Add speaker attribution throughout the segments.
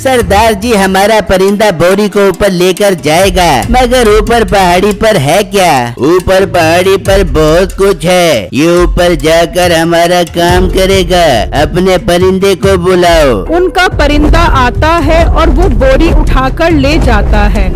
Speaker 1: सरदार जी हमारा परिंदा बोरी को ऊपर लेकर जाएगा, मगर ऊपर पहाड़ी पर है क्या? ऊपर पहाड़ी पर बहुत कुछ है, ये ऊपर जाकर हमारा काम करेगा। अपने परिंदे को बुलाओ।
Speaker 2: उनका परिंदा आता है और वो बोरी उठाकर ले जाता है।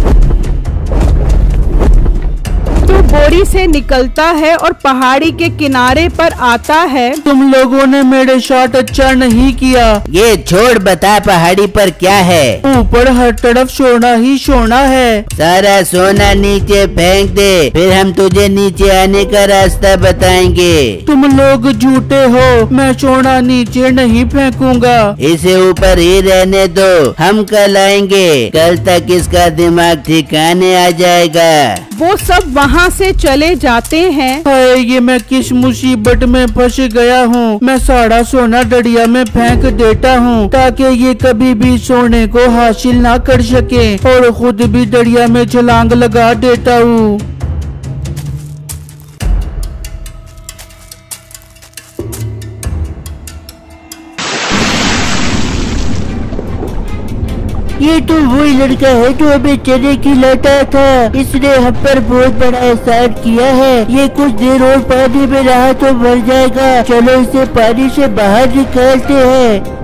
Speaker 2: तो बोरी से निकलता है और पहाड़ी के किनारे पर आता है।
Speaker 3: तुम लोगों ने मेरे साथ अच्छा नहीं किया।
Speaker 1: ये छोड़, बता पहाड़ी पर क्या है?
Speaker 3: ऊपर हर तरफ सोना ही सोना है।
Speaker 1: सारा सोना नीचे फेंक दे, फिर हम तुझे नीचे आने का रास्ता बताएंगे।
Speaker 3: तुम लोग झूठे हो, मैं सोना नीचे नहीं फेंकूंगा।
Speaker 1: इसे ऊपर ही रहने दो, हम कल आएंगे। कल तक इसका दिमाग ठिकाने आ जाएगा।
Speaker 2: वो सब वहाँ से चले जाते हैं।
Speaker 3: हाय, ये मैं किस मुसीबत में फंस गया हूँ। मैं सारा सोना दरिया में फेंक देता हूँ ताकि ये कभी भी सोने को हासिल ना कर सके, और खुद भी दरिया में छलांग लगा देता हूँ।
Speaker 1: ये तो वही लड़का है जो हमें चने खिलाता था। इसने हम पर बहुत बड़ा एहसान किया है। ये कुछ देर और पानी में रहा तो मर जाएगा। चलो इसे पानी से बाहर निकालते हैं।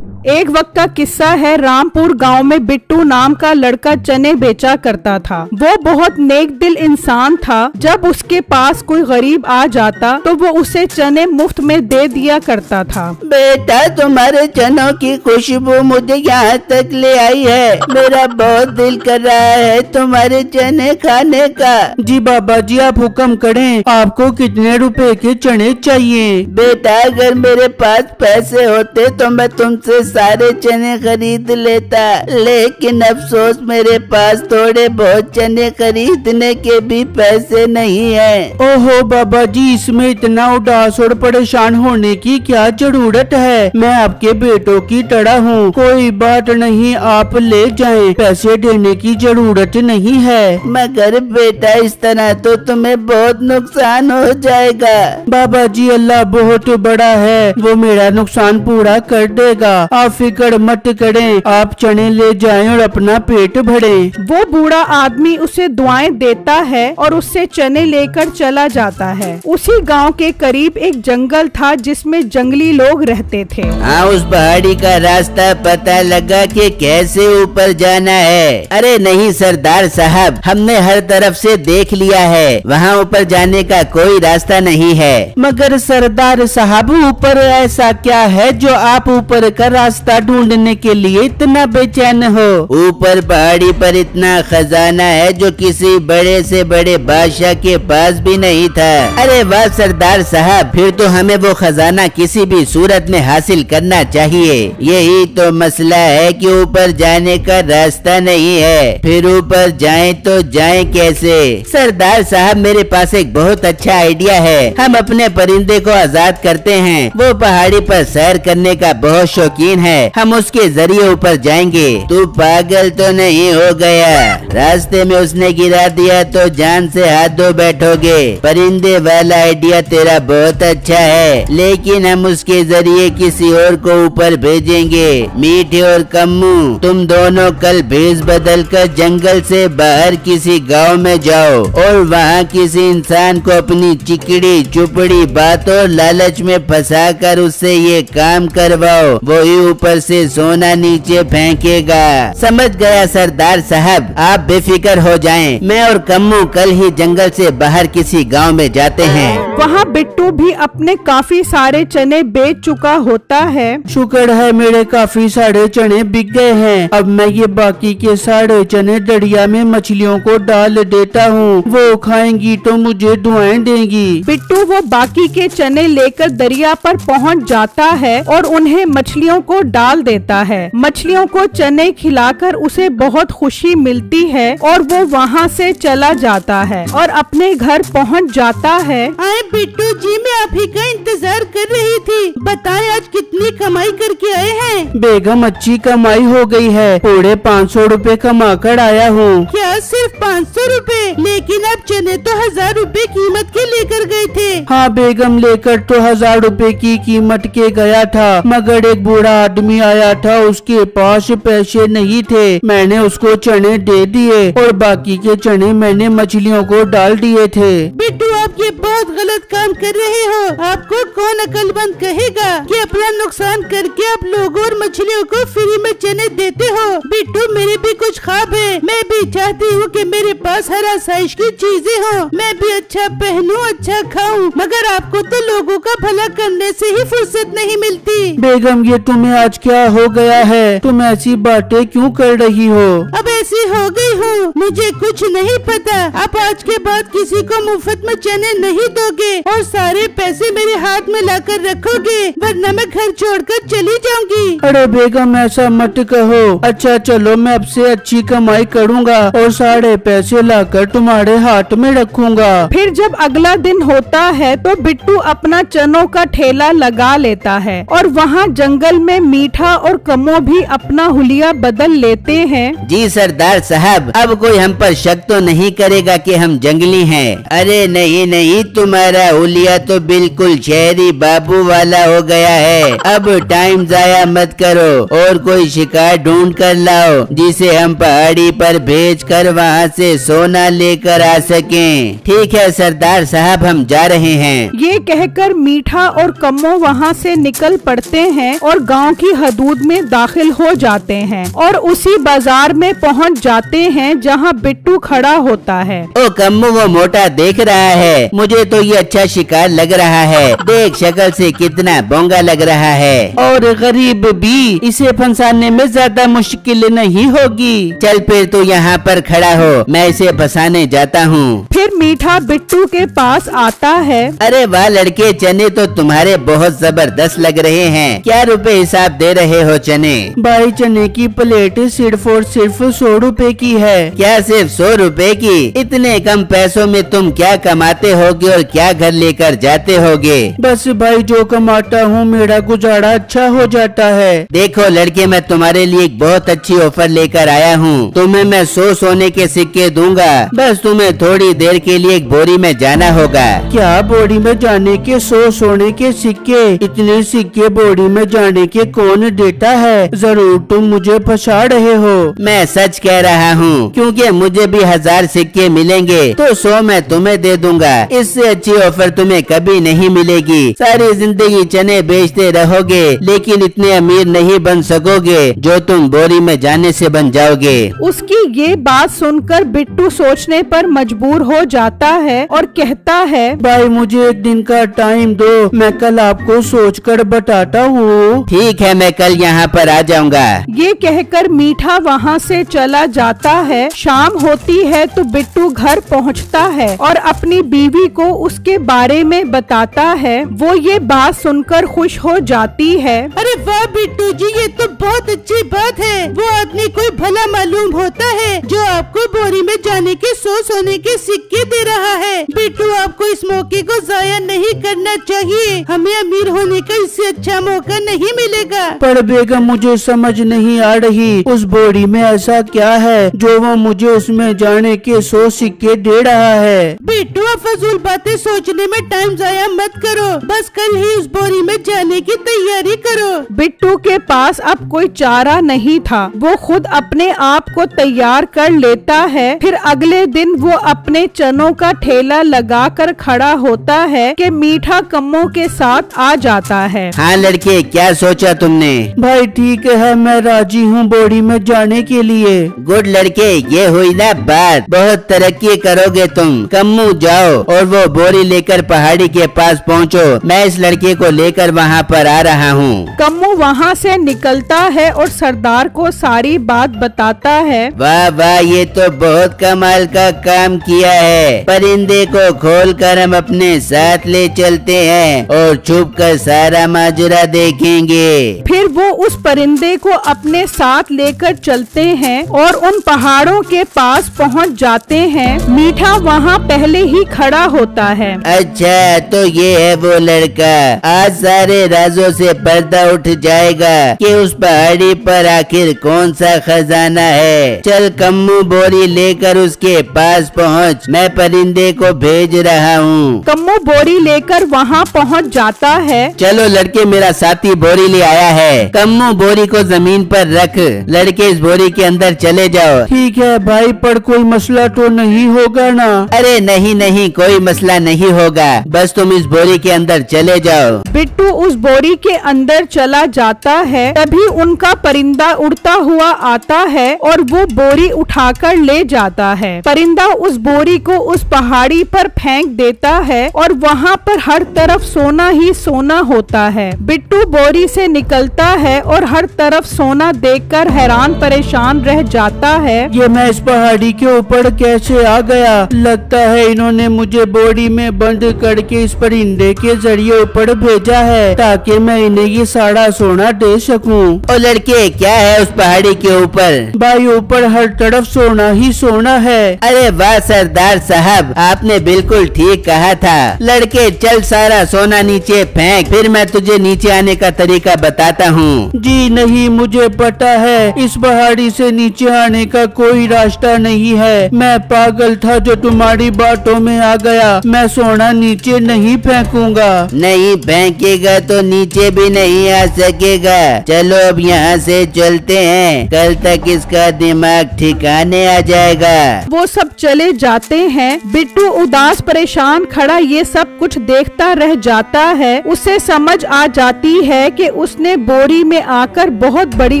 Speaker 2: एक वक्त का किस्सा है। रामपुर गांव में बिट्टू नाम का लड़का चने बेचा करता था। वो बहुत नेक दिल इंसान था। जब उसके पास कोई गरीब आ जाता तो वो उसे चने मुफ्त में दे दिया करता था।
Speaker 1: बेटा, तुम्हारे चनों की खुशबू मुझे यहाँ तक ले आई है। मेरा बहुत दिल कर रहा है तुम्हारे चने खाने का।
Speaker 3: जी बाबा जी, आप हुक्म करें। आपको कितने रुपए के चने चाहिए?
Speaker 1: बेटा, अगर मेरे पास पैसे होते तो मैं तुमसे सारे चने खरीद लेता, लेकिन अफसोस मेरे पास थोड़े बहुत चने खरीदने के भी पैसे नहीं है।
Speaker 3: ओहो बाबा जी, इसमें इतना उदास और परेशान होने की क्या जरूरत है? मैं आपके बेटों की तरह हूँ। कोई बात नहीं, आप ले जाएं। पैसे देने की जरूरत नहीं है।
Speaker 1: मगर बेटा, इस तरह तो तुम्हें बहुत नुकसान हो जाएगा।
Speaker 3: बाबा जी, अल्लाह बहुत बड़ा है, वो मेरा नुकसान पूरा कर देगा। आप फिक्र मत करें, आप चने ले जाएं और अपना पेट भरें।
Speaker 2: वो बूढ़ा आदमी उसे दुआएं देता है और उससे चने लेकर चला जाता है। उसी गांव के करीब एक जंगल था जिसमें जंगली लोग रहते थे।
Speaker 1: हाँ, उस पहाड़ी का रास्ता पता लगा कि कैसे ऊपर जाना है? अरे नहीं सरदार साहब, हमने हर तरफ से देख लिया है, वहाँ ऊपर जाने का कोई रास्ता नहीं है।
Speaker 3: मगर सरदार साहब, ऊपर ऐसा क्या है जो आप ऊपर का रास्ता ढूंढने के लिए इतना बेचैन हो?
Speaker 1: ऊपर पहाड़ी पर इतना खजाना है जो किसी बड़े से बड़े बादशाह के पास भी नहीं था। अरे वाह सरदार साहब, फिर तो हमें वो खजाना किसी भी सूरत में हासिल करना चाहिए। यही तो मसला है कि ऊपर जाने का रास्ता नहीं है। फिर ऊपर जाएं तो जाएं कैसे? सरदार साहब, मेरे पास एक बहुत अच्छा आइडिया है। हम अपने परिंदे को आजाद करते हैं। वो पहाड़ी पर सैर करने का बहुत शौकीन है। हम उसके जरिए ऊपर जाएंगे। तू पागल तो नहीं हो गया? रास्ते में उसने गिरा दिया तो जान से हाथ धो बैठोगे। परिंदे वाला आइडिया तेरा बहुत अच्छा है, लेकिन हम उसके जरिए किसी और को ऊपर भेजेंगे। मीठे और कम्मू, तुम दोनों कल भेष बदल कर जंगल से बाहर किसी गांव में जाओ और वहाँ किसी इंसान को अपनी चिकड़ी चुपड़ी बातों लालच में फंसा कर उससे ये काम करवाओ। वही ऊपर से सोना नीचे फेंकेगा। समझ गया सरदार साहब, आप बेफिक्र हो जाएं। मैं और कम्मू कल ही जंगल से बाहर किसी गांव में जाते हैं।
Speaker 2: वहाँ बिट्टू भी अपने काफी सारे चने बेच चुका होता है।
Speaker 3: शुक्र है मेरे काफी सारे चने बिक गए हैं। अब मैं ये बाकी के सारे चने दरिया में मछलियों को डाल देता हूँ, वो खाएंगी तो मुझे दुआएं देंगी।
Speaker 2: बिट्टू वो बाकी के चने लेकर दरिया पर पहुँच जाता है और उन्हें मछलियों को डाल देता है। मछलियों को चने खिलाकर उसे बहुत खुशी मिलती है और वो वहाँ से चला जाता है और अपने घर पहुँच जाता है।
Speaker 1: अरे
Speaker 4: बिट्टू जी, मैं आप ही का इंतजार कर रही थी। बताएं आज कितनी कमाई करके आए हैं?
Speaker 3: बेगम अच्छी कमाई हो गई है, पूरे 500 रुपए कमा कर आया हूँ।
Speaker 4: क्या सिर्फ 500 रुपए? लेकिन आप चने तो 1000 रुपए कीमत के लेकर गए थे।
Speaker 3: हाँ बेगम, लेकर तो 1000 रुपए की कीमत के गया था, मगर एक बूढ़ा आदमी आया था, उसके पास पैसे नहीं थे। मैंने उसको चने दे दिए और बाकी के चने मैंने मछलियों को डाल दिए थे।
Speaker 4: बिट्टू, आप ये बहुत गलत काम कर रहे हो। आपको कौन अक्लमंद कहेगा कि अपना नुकसान करके आप लोगों और मछलियों को फ्री में चने देते हो। बिट्टू, मेरे भी कुछ ख्वाब है। मैं भी चाहती हूँ कि मेरे पास हर आसाइश की चीजें हो, मैं भी अच्छा पहनूं, अच्छा खाऊं, मगर आपको तो लोगों का भला करने से ही फुर्सत नहीं मिलती।
Speaker 3: बेगम, ये तुम्हें आज क्या हो गया है? तुम ऐसी बातें क्यों कर रही हो?
Speaker 4: अब ऐसी हो गई हूँ, मुझे कुछ नहीं पता। अब आज के बाद किसी को मुफ्त में चने नहीं दोगे और सारे पैसे मेरे हाथ में लाकर रखोगे, वरना मैं घर छोड़कर चली जाऊंगी।
Speaker 3: अरे बेगम, ऐसा मत कहो। अच्छा चलो, मैं अब से अच्छी कमाई करूँगा और सारे पैसे लाकर तुम्हारे हाथ में रखूंगा।
Speaker 2: फिर जब अगला दिन होता है तो बिट्टू अपना चनों का ठेला लगा लेता है और वहाँ जंगल में मीठा और कमो भी अपना हुलिया बदल लेते हैं।
Speaker 1: जी सरदार साहब, अब कोई हम पर शक तो नहीं करेगा कि हम जंगली हैं। अरे नहीं नहीं, तुम्हारा हुलिया तो बिल्कुल शहरी बाबू वाला हो गया है। अब टाइम जाया मत करो और कोई शिकार ढूंढ कर लाओ जिसे हम पहाड़ी पर भेज कर वहाँ से सोना लेकर आ सकें। ठीक है सरदार साहब, हम जा रहे हैं।
Speaker 2: ये कहकर मीठा और कमो वहाँ से निकल पड़ते हैं और गांव की हदूद में दाखिल हो जाते हैं और उसी बाजार में पहुँच जाते हैं जहाँ बिट्टू खड़ा होता है।
Speaker 1: ओ कम्मू, वो मोटा देख रहा है, मुझे तो ये अच्छा शिकार लग रहा है। देख शक्ल से कितना बोंगा लग रहा है।
Speaker 3: और गरीब भी, इसे फंसाने में ज्यादा मुश्किल नहीं होगी।
Speaker 1: चल फिर तू यहाँ पर खड़ा हो, मैं इसे फंसाने जाता हूँ।
Speaker 2: फिर मीठा बिट्टू के पास आता है।
Speaker 1: अरे वाह लड़के, चने तो तुम्हारे बहुत जबरदस्त लग रहे हैं। क्या रुपए हिसाब दे रहे हो चने?
Speaker 3: भाई, चने की प्लेट सिर्फ और सिर्फ 100 रुपए की है।
Speaker 1: क्या सिर्फ 100 रुपए की? इतने कम पैसों में तुम क्या कमाते होगे और क्या घर लेकर जाते होगे?
Speaker 3: बस भाई, जो कमाता हूँ मेरा गुजारा अच्छा हो जाता है।
Speaker 1: देखो लड़के, मैं तुम्हारे लिए एक बहुत अच्छी ऑफर लेकर आया हूँ। तुम्हें मैं 100 सोने के सिक्के दूंगा, बस तुम्हें थोड़ी देर के लिए एक बोरी में जाना होगा।
Speaker 3: क्या बोरी में जाने के 100 सोने के सिक्के? इतने सिक्के बोरी में जाने के कौन देता है? जरूर तुम मुझे फंसा रहे हो।
Speaker 1: मैं सच कह रहा हूँ, क्योंकि मुझे भी 1000 सिक्के मिलेंगे तो 100 मैं तुम्हें दे दूंगा। इससे अच्छी ऑफर तुम्हें कभी नहीं मिलेगी। सारी जिंदगी चने बेचते रहोगे लेकिन इतने अमीर नहीं बन सकोगे जो तुम बोरी में जाने से बन जाओगे।
Speaker 2: उसकी ये बात सुनकर बिट्टू सोचने पर मजबूर हो जाता है और कहता है,
Speaker 3: भाई मुझे एक दिन का टाइम दो, मैं कल आपको सोचकर बताता हूँ।
Speaker 1: ठीक है, मैं कल यहाँ पर आ जाऊँगा।
Speaker 2: ये कहकर मीठा वहाँ से चला जाता है। शाम होती है तो बिट्टू घर पहुँचता है और अपनी बीवी को उसके बारे में बताता है। वो ये बात सुनकर खुश हो जाती है।
Speaker 4: अरे वाह बिट्टू जी, ये तो बहुत अच्छी बात है। वो आदमी कोई भला मालूम होता है जो आपको बोरी में जाने के 100 सोने के सिक्के दे रहा है। बिट्टू, आपको इस मौके को जाया नहीं करना चाहिए। हमें अमीर होने का इससे अच्छा मौका नहीं मिलेगा।
Speaker 3: पर बेगम, मुझे समझ नहीं आ रही, उस बोरी में ऐसा क्या है जो वो मुझे उसमें जाने के 100 सिक्के दे रहा है।
Speaker 4: बिट्टू, आप फजूल बातें सोचने में टाइम जाया मत करो, बस कल ही उस बोरी में जाने की तैयारी करो।
Speaker 2: बिट्टू के पास अब कोई चारा नहीं था। वो खुद अपने आप को तैयार कर लेता है। फिर अगले दिन वो अपने चनों का ठेला लगाकर खड़ा होता है कि मीठा कम्मों के साथ आ जाता है।
Speaker 1: हाँ लड़के, क्या सोचा तुमने?
Speaker 3: भाई ठीक है, मैं राजी हूँ बोरी में जाने के लिए।
Speaker 1: गुड लड़के, ये हुई ना बात, बहुत तरक्की करोगे तुम। कम्मू जाओ और वो बोरी लेकर पहाड़ी के पास पहुँचो। मैं इस लड़के को लेकर वहाँ पर आ रहा हूँ।
Speaker 2: कम्मू वहाँ से निकलता है और सरदार को सारी बात बताता है।
Speaker 1: वाह वाह, ये तो बहुत कमाल का काम किया है। परिंदे को खोलकर हम अपने साथ ले चलते हैं और छुप कर सारा माजरा देखेंगे।
Speaker 2: फिर वो उस परिंदे को अपने साथ लेकर चलते हैं और उन पहाड़ों के पास पहुंच जाते हैं। मीठा वहां पहले ही खड़ा होता है।
Speaker 1: अच्छा तो ये है वो लड़का। आज सारे राजों से पर्दा उठ जाएगा कि उस पहाड़ी पर आखिर कौन सा खजाना है। चल कम्मू बोरी लेकर उसके पास पहुँच, मैं परिंदे को भेज रहा हूँ।
Speaker 2: कम्मू बोरी लेकर वहाँ पहुँच जाता है।
Speaker 1: चलो लड़के, मेरा साथी बोरी ले आया है। कम्मू बोरी को जमीन पर रख, लड़के इस बोरी के अंदर चले जाओ।
Speaker 3: ठीक है भाई, पर कोई मसला तो नहीं होगा ना?
Speaker 1: अरे नहीं नहीं, कोई मसला नहीं होगा, बस तुम इस बोरी के अंदर चले जाओ।
Speaker 2: बिट्टू उस बोरी के अंदर चला जाता है। तभी उनका परिंदा उड़ता हुआ आता है और वो बोरी उठाकर ले जाता है। परिंदा उस बोरी को उस पहाड़ी पर फेंक देता है और वहाँ पर हर तरफ सोना ही सोना होता है। बिट्टू बोरी से निकलता है और हर तरफ सोना देखकर हैरान परेशान रह जाता है।
Speaker 3: ये मैं इस पहाड़ी के ऊपर कैसे आ गया? लगता है इन्होंने मुझे बोरी में बंद करके इस परिंदे के जरिए ऊपर भेजा है ताकि मैं इन्हें ये सारा सोना दे सकूं।
Speaker 1: ओ लड़के, क्या है उस पहाड़ी के ऊपर?
Speaker 3: भाई ऊपर हर तरफ सोना ही सोना है।
Speaker 1: अरे वाह सरदार साहब, आपने बिल्कुल ठीक कहा था। लड़के चल सारा सोना नीचे फेंक, फिर मैं तुझे नीचे आने का तरीका बताता हूँ।
Speaker 3: जी नहीं, मुझे पता है इस पहाड़ी से नीचे आने का कोई रास्ता नहीं है। मैं पागल था जो तुम्हारी बातों में आ गया। मैं सोना नीचे नहीं फेंकूंगा।
Speaker 1: नहीं फेंकेगा तो नीचे भी नहीं आ सकेगा। चलो अब यहाँ से चलते हैं, कल तक इसका दिमाग ठिकाने आ जाएगा।
Speaker 2: वो सब चले जाते हैं। बिट्टू उदास परेशान खड़ा ये सब कुछ देखता रह जाता है। उसे समझ आ जाती है कि उसने बोरी में आकर बहुत बड़ी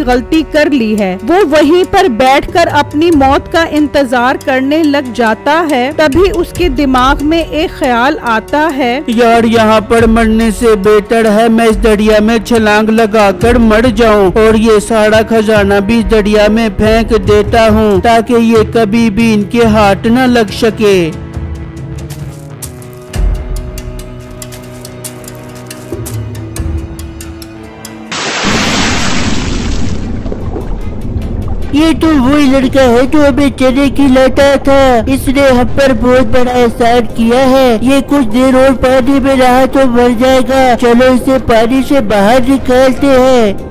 Speaker 2: गलती कर ली है। वो वहीं पर बैठकर अपनी मौत का इंतजार करने लग जाता है। तभी उसके दिमाग में एक ख्याल आता है,
Speaker 3: यार यहाँ पर मरने से बेहतर है मैं इस दरिया में छलांग लगाकर मर जाऊं और ये सारा खजाना भी इस दरिया में फेंक देता हूँ ताकि ये कभी भी इनके हाथ न लग सके।
Speaker 4: ये तो वही लड़का है जो हमें चने खिलाता था। इसने हम पर बहुत बड़ा एहसान किया है। ये कुछ देर और पानी में रहा तो मर जाएगा। चलो इसे पानी से बाहर निकालते हैं।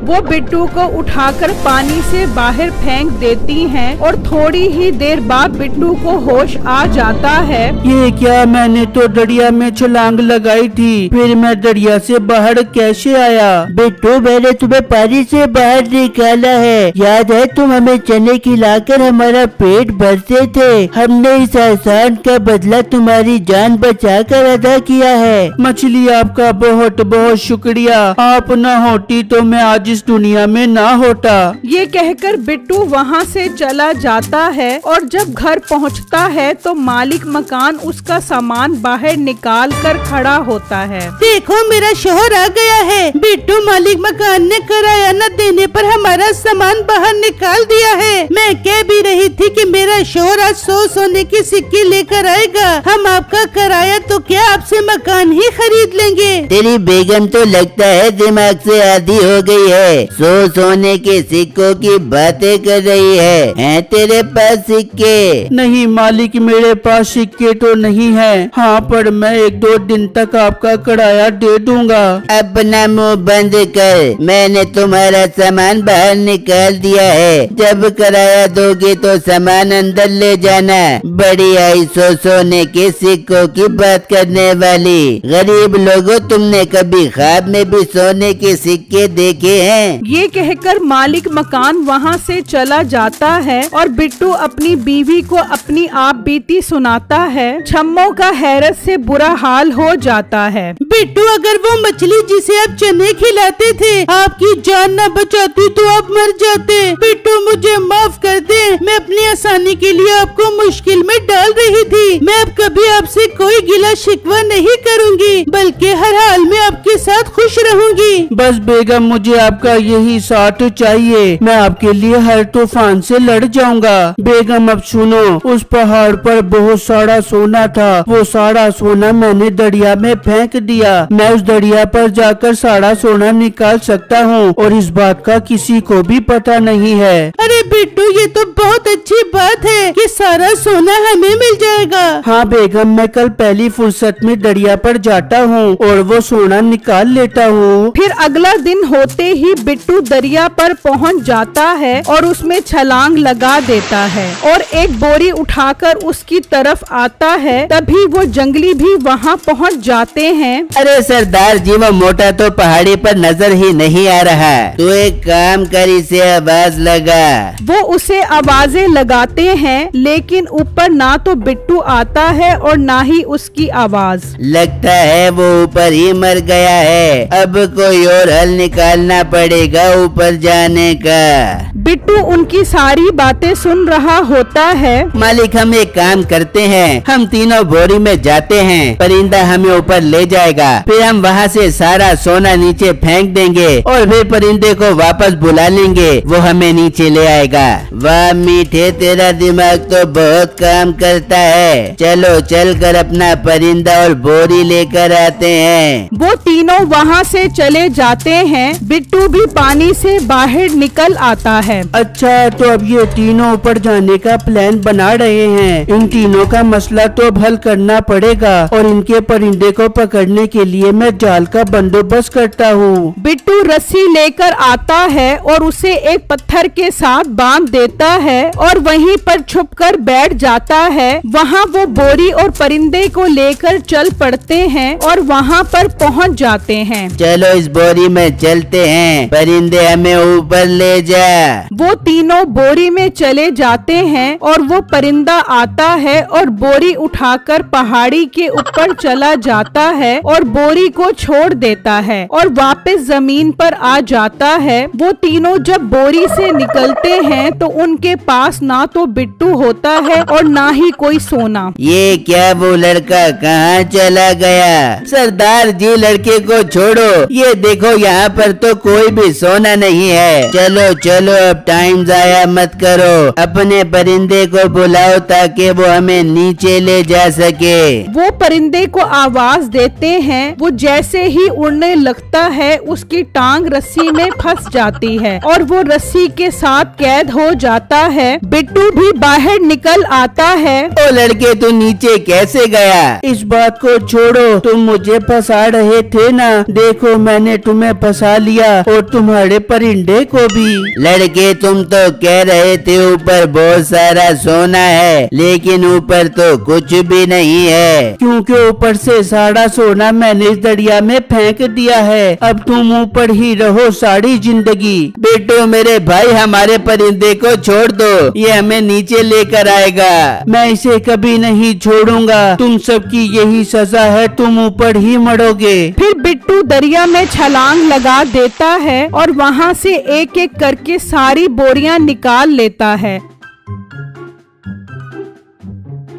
Speaker 2: वो बिट्टू को उठाकर पानी से बाहर फेंक देती हैं और थोड़ी ही देर बाद बिट्टू को होश आ जाता है।
Speaker 3: ये क्या, मैंने तो दरिया में छलांग लगाई थी, फिर मैं दरिया से बाहर कैसे आया?
Speaker 4: बिट्टू, मैंने तुम्हें पानी से बाहर निकाला है। याद है तुम हमें चने खिलाकर हमारा पेट भरते थे। हमने इस एहसान का बदला तुम्हारी जान बचाकर अदा किया है।
Speaker 3: मछली, आपका बहुत बहुत शुक्रिया। आप न होती तो मैं आज इस दुनिया में ना होता।
Speaker 2: ये कहकर बिट्टू वहाँ से चला जाता है और जब घर पहुँचता है तो मालिक मकान उसका सामान बाहर निकाल कर खड़ा होता है।
Speaker 4: देखो मेरा शोहर आ गया है। बिट्टू, मालिक मकान ने किराया न देने पर हमारा सामान बाहर निकाल दिया है। मैं कह भी रही थी कि मेरा शोहर आज 100 सोने की सिक्के लेकर आएगा। हम आपका किराया तो क्या आपसे मकान ही खरीद लेंगे।
Speaker 1: तेरी बेगम तो लगता है दिमाग से आधी हो गई है। 100 सोने के सिक्कों की बातें कर रही है तेरे पास सिक्के?
Speaker 3: नहीं मालिक, मेरे पास सिक्के तो नहीं है। हाँ, पर मैं 1-2 दिन तक आपका किराया दे दूंगा।
Speaker 1: अपना मुंह बंद कर, मैंने तुम्हारा सामान बाहर निकाल दिया है। जब किराया दोगे तो सामान अंदर ले जाना। बड़ी आई 100 सोने के सिक्कों की बात करने वाली। गरीब लोगों, तुमने कभी ख्वाब में भी सोने के सिक्के देखे हैं?
Speaker 2: ये कहकर मालिक मकान वहाँ से चला जाता है और बिट्टू अपनी बीवी को अपनी आप बीती सुनाता है। छम्मो का हैरत से बुरा हाल हो जाता है।
Speaker 4: बिट्टू, अगर वो मछली जिसे आप चने खिलाते थे आपकी जान न बचाती तो आप मर जाते। बिट्टू, मुझे माफ कर दे। मैं अपनी आसानी के लिए आपको मुश्किल में डाल रही थी। मैं अब कभी आपसे कोई गिला शिकवा नहीं करूँगी, बल्कि हर हाल में आपके साथ खुश रहूँगी।
Speaker 3: बस बेगम, मुझे आपका आपका यही साथ चाहिए, मैं आपके लिए हर तूफान से लड़ जाऊंगा। बेगम अब सुनो, उस पहाड़ पर बहुत सारा सोना था, वो सारा सोना मैंने दरिया में फेंक दिया। मैं उस दरिया पर जाकर सारा सोना निकाल सकता हूँ और इस बात का किसी को भी पता नहीं है।
Speaker 4: अरे बिट्टू, ये तो बहुत अच्छी बात है कि सारा सोना हमें मिल जाएगा।
Speaker 3: हाँ बेगम, मैं कल पहली फुर्सत में दरिया पर जाता हूँ और वो सोना निकाल लेता हूँ।
Speaker 2: फिर अगला दिन होते ही बिट्टू दरिया पर पहुंच जाता है और उसमें छलांग लगा देता है और एक बोरी उठाकर उसकी तरफ आता है। तभी वो जंगली भी वहाँ पहुँच जाते हैं।
Speaker 1: अरे सरदार जी, वो मोटा तो पहाड़ी पर नजर ही नहीं आ रहा। तू एक काम कर, इसे आवाज लगा।
Speaker 2: वो उसे आवाजें लगाते हैं, लेकिन ऊपर ना तो बिट्टू आता है और ना ही उसकी आवाज।
Speaker 1: लगता है वो ऊपर ही मर गया है। अब कोई और हल निकालना पड़ेगा ऊपर जाने का।
Speaker 2: बिट्टू उनकी सारी बातें सुन रहा होता है।
Speaker 1: मालिक, हम एक काम करते हैं, हम तीनों बोरी में जाते हैं, परिंदा हमें ऊपर ले जाएगा, फिर हम वहाँ से सारा सोना नीचे फेंक देंगे और फिर परिंदे को वापस बुला लेंगे, वो हमें नीचे ले आएगा। वाह मीठे, तेरा दिमाग तो बहुत काम करता है। चलो चल कर अपना परिंदा और बोरी लेकर आते हैं।
Speaker 2: वो तीनों वहाँ से चले जाते हैं। बिट्टू भी पानी से बाहर निकल आता है।
Speaker 3: अच्छा, तो अब ये तीनों ऊपर जाने का प्लान बना रहे हैं। इन तीनों का मसला तो अब हल करना पड़ेगा और इनके परिंदे को पकड़ने के लिए मैं जाल का बंदोबस्त करता हूँ।
Speaker 2: बिट्टू रस्सी लेकर आता है और उसे एक पत्थर के साथ बांध देता है और वहीं पर छुपकर बैठ जाता है। वहाँ वो बोरी और परिंदे को लेकर चल पड़ते हैं और वहाँ पर पहुँच जाते हैं।
Speaker 1: चलो इस बोरी में चलते हैं, परिंदे हमें ऊपर ले जा।
Speaker 2: वो तीनों बोरी में चले जाते हैं और वो परिंदा आता है और बोरी उठाकर पहाड़ी के ऊपर चला जाता है और बोरी को छोड़ देता है और वापस जमीन पर आ जाता है। वो तीनों जब बोरी से निकलते हैं तो उनके पास ना तो बिट्टू होता है और ना ही कोई सोना।
Speaker 1: ये क्या, वो लड़का कहाँ चला गया? सरदार जी, लड़के को छोड़ो, ये देखो यहाँ पर तो कोई भी सोना नहीं है। चलो चलो, अब टाइम जाया मत करो, अपने परिंदे को बुलाओ ताकि वो हमें नीचे ले जा सके।
Speaker 2: वो परिंदे को आवाज देते हैं। वो जैसे ही उड़ने लगता है उसकी टांग रस्सी में फंस जाती है और वो रस्सी के साथ कैद हो जाता है। बिट्टू भी बाहर निकल आता है।
Speaker 1: ओ लड़के, तू नीचे कैसे गया?
Speaker 3: इस बात को छोड़ो, तुम मुझे फंसा रहे थे ना, देखो मैंने तुम्हें फंसा लिया और तुम्हारे परिंदे को भी।
Speaker 1: लड़के, तुम तो कह रहे थे ऊपर बहुत सारा सोना है, लेकिन ऊपर तो कुछ भी नहीं है।
Speaker 3: क्योंकि ऊपर से सारा सोना मैंने इस दरिया में फेंक दिया है। अब तुम ऊपर ही रहो सारी जिंदगी।
Speaker 1: बिट्टू मेरे भाई, हमारे परिंदे को छोड़ दो, ये हमें नीचे लेकर आएगा।
Speaker 3: मैं इसे कभी नहीं छोड़ूंगा, तुम सबकी यही सजा है, तुम ऊपर ही मरोगे।
Speaker 2: फिर बिट्टू दरिया में छलांग लगा देता है और वहाँ से एक एक करके सारी बोरियां निकाल लेता है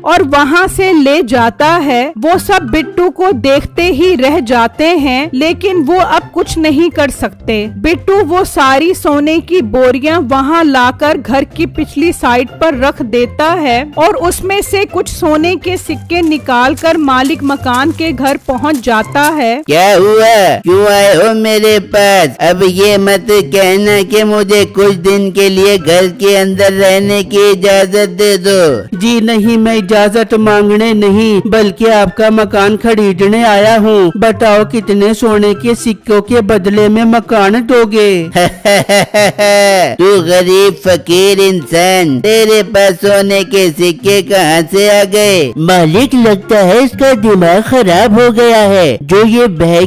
Speaker 2: और वहाँ से ले जाता है। वो सब बिट्टू को देखते ही रह जाते हैं, लेकिन वो अब कुछ नहीं कर सकते। बिट्टू वो सारी सोने की बोरियां वहाँ लाकर घर की पिछली साइड पर रख देता है और उसमें से कुछ सोने के सिक्के निकालकर मालिक मकान के घर पहुँच जाता है।
Speaker 1: क्या हुआ, क्यों आए हो मेरे पास? अब ये मत कहना कि मुझे कुछ दिन के लिए घर के अंदर रहने की इजाजत दे दो।
Speaker 3: जी नहीं, मैं इजाजत मांगने नहीं बल्कि आपका मकान खरीदने आया हूँ। बताओ कितने सोने के सिक्कों के बदले में मकान दोगे?
Speaker 1: तू गरीब फकीर इंसान, तेरे पास सोने के सिक्के कहाँ से आ गए?
Speaker 3: मालिक, लगता है इसका दिमाग खराब हो गया है, जो ये बह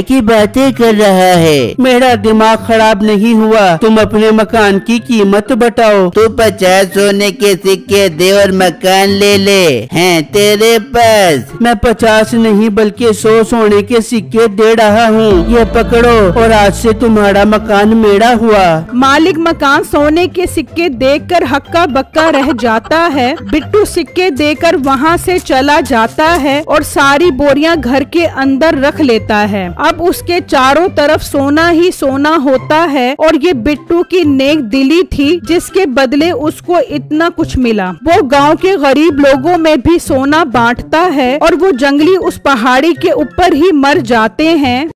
Speaker 3: की बातें कर रहा है। मेरा दिमाग खराब नहीं हुआ, तुम अपने मकान की कीमत बताओ।
Speaker 1: तू 50 सोने के सिक्के दे और मकान ले ले हैं तेरे पास?
Speaker 3: मैं 50 नहीं बल्कि 100 सोने के सिक्के दे रहा हूँ, ये पकड़ो और आज से तुम्हारा मकान मेरा हुआ।
Speaker 2: मालिक मकान सोने के सिक्के देखकर हक्का बक्का रह जाता है। बिट्टू सिक्के देकर वहाँ से चला जाता है और सारी बोरियां घर के अंदर रख लेता है। अब उसके चारों तरफ सोना ही सोना होता है और ये बिट्टू की नेक दिली थी जिसके बदले उसको इतना कुछ मिला। वो गांव के गरीब लोगों में भी सोना बांटता है और वो जंगली उस पहाड़ी के ऊपर ही मर जाते हैं।